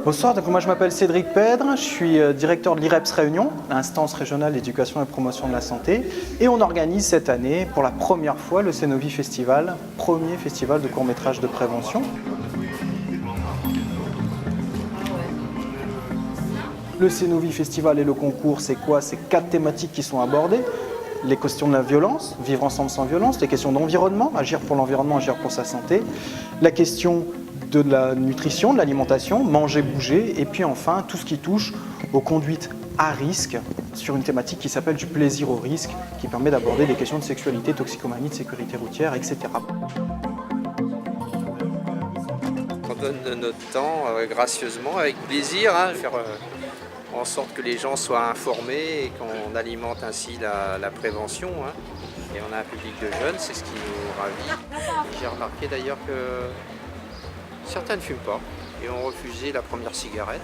Bonsoir, donc moi je m'appelle Cédric Pèdre, je suis directeur de l'IREPS Réunion, l'instance régionale d'éducation et promotion de la santé, et on organise cette année pour la première fois le Cénovi Festival, premier festival de court-métrage de prévention. Le Cénovi Festival et le concours, c'est quoi? C'est 4 thématiques qui sont abordées. Les questions de la violence, vivre ensemble sans violence, les questions d'environnement, agir pour l'environnement, agir pour sa santé, la question de la nutrition, de l'alimentation, manger, bouger, et puis enfin tout ce qui touche aux conduites à risque sur une thématique qui s'appelle du plaisir au risque, qui permet d'aborder des questions de sexualité, toxicomanie, de sécurité routière, etc. On donne notre temps gracieusement, avec plaisir, faire en sorte que les gens soient informés et qu'on alimente ainsi la prévention. Et on a un public de jeunes, c'est ce qui nous ravit. J'ai remarqué d'ailleurs que certains ne fument pas et ont refusé la première cigarette.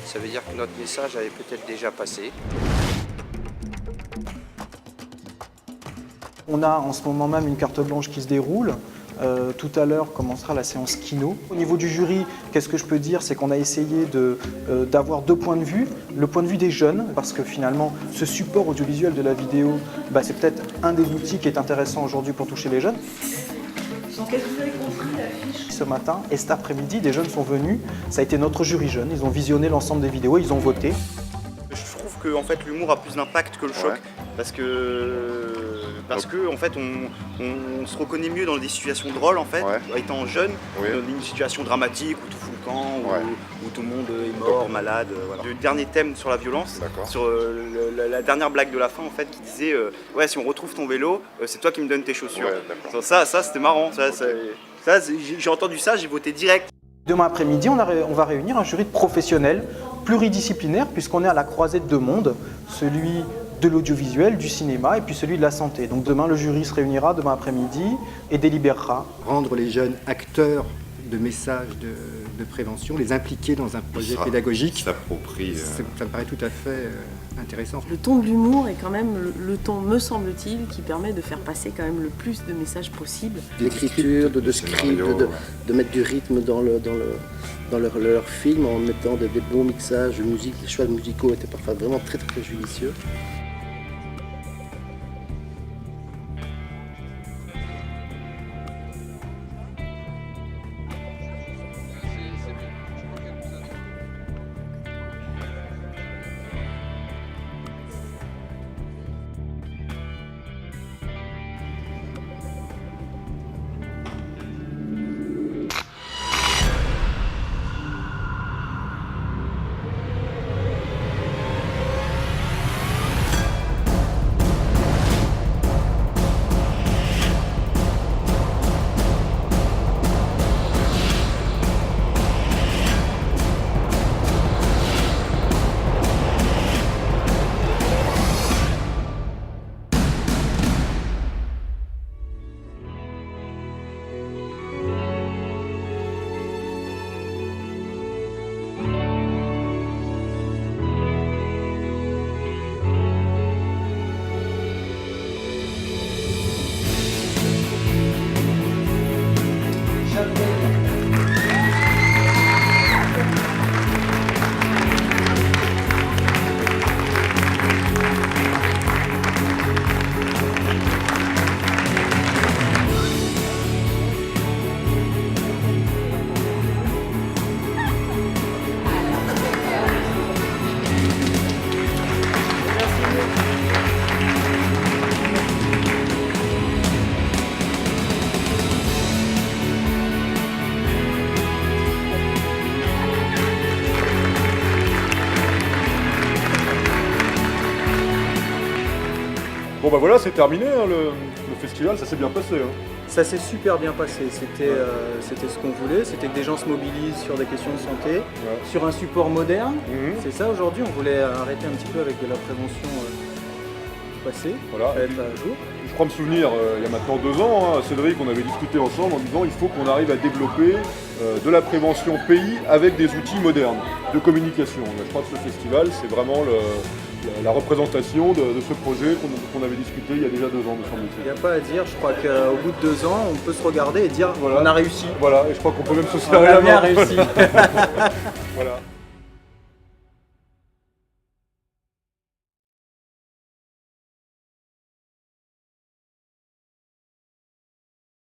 Ça veut dire que notre message avait peut-être déjà passé. On a en ce moment même une carte blanche qui se déroule. Tout à l'heure commencera la séance kino. Au niveau du jury, qu'est-ce que je peux dire? C'est qu'on a essayé d'avoir 2 points de vue. Le point de vue des jeunes, parce que finalement, ce support audiovisuel de la vidéo, c'est peut-être un des outils qui est intéressant aujourd'hui pour toucher les jeunes. Donc, est-ce que vous avez compris l'affiche? Ce matin et cet après-midi, des jeunes sont venus. Ça a été notre jury jeune. Ils ont visionné l'ensemble des vidéos, ils ont voté. Je trouve que en fait, l'humour a plus d'impact que le choc, parce que en fait, on se reconnaît mieux dans des situations drôles en fait, étant jeune, dans une situation dramatique où tout fout le camp, où tout le monde est mort, malade. Voilà. Le dernier thème sur la violence, sur la dernière blague de la fin en fait, qui disait ouais, si on retrouve ton vélo, c'est toi qui me donnes tes chaussures. Ça c'était marrant. J'ai entendu ça, j'ai voté direct. Demain après-midi, on va réunir un jury de professionnels pluridisciplinaires, puisqu'on est à la croisée de 2 mondes, celui de l'audiovisuel, du cinéma et puis celui de la santé. Donc demain, le jury se réunira, demain après-midi, et délibérera. Rendre les jeunes acteurs de messages de prévention, les impliquer dans un projet pédagogique, ça me paraît tout à fait intéressant. Le ton de l'humour est quand même le ton, me semble-t-il, qui permet de faire passer quand même le plus de messages possible. L'écriture, de script, de mettre du rythme dans leur film en mettant des bons mixages de musique. Les choix musicaux étaient parfois vraiment très très judicieux. Bon bah voilà, c'est terminé le festival, ça s'est bien passé. Ça s'est super bien passé, c'était ce qu'on voulait, c'était que des gens se mobilisent sur des questions de santé, sur un support moderne. C'est ça aujourd'hui, on voulait arrêter un petit peu avec de la prévention passée, être à jour. Je crois me souvenir, il y a maintenant 2 ans, Cédric, on avait discuté ensemble en disant il faut qu'on arrive à développer de la prévention pays avec des outils modernes de communication. Je crois que ce festival, c'est vraiment la représentation de ce projet qu'on avait discuté il y a déjà 2 ans, me semble-t-il. Il n'y a pas à dire, je crois qu'au bout de 2 ans, on peut se regarder et dire on a réussi. Voilà, et je crois qu'on peut même se On serrer a la bien main. réussi. Voilà.